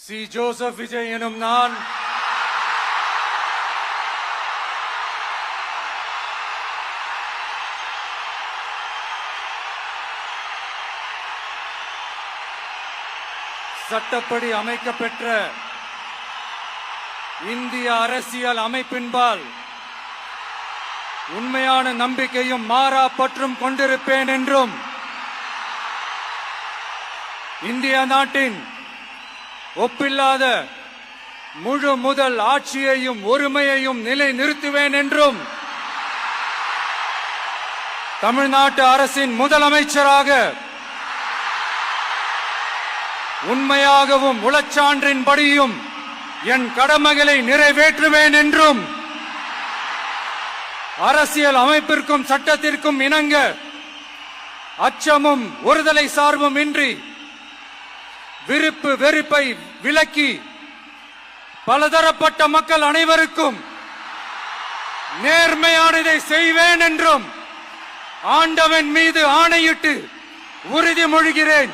C Joseph Vijay எனும் நான் சட்டப்படி அமைக்கப்பெற்ற இந்திய அரசியல் அமைப்பின்பால் உண்மையான நம்பிக்கையும் மாறா பற்றும் கொண்டிருப்பேன் என்றும் இந்திய நாட்டின் ஒப்பில்லாத முழு முதல் ஆட்சியையும் ஒருமையையும் நிலை நிறுத்துவேன் என்றும் தமிழ்நாட்டு அரசின் முதலமைச்சராக உண்மையாகவும் உளச்சான்றின்படியும் என் கடமைகளை நிறைவேற்றுவேன் என்றும் அரசியல் அமைப்பிற்கும் சட்டத்திற்கும் இணங்க அச்சமும் ஒருதலை சார்பும் இன்றி விருப்பு வெறுப்பை விலக்கி பலதரப்பட்ட மக்கள் அனைவருக்கும் நேர்மையானதை செய்வேன் என்றும் ஆண்டவன் மீது ஆணையிட்டு உறுதிமொழிகிறேன்.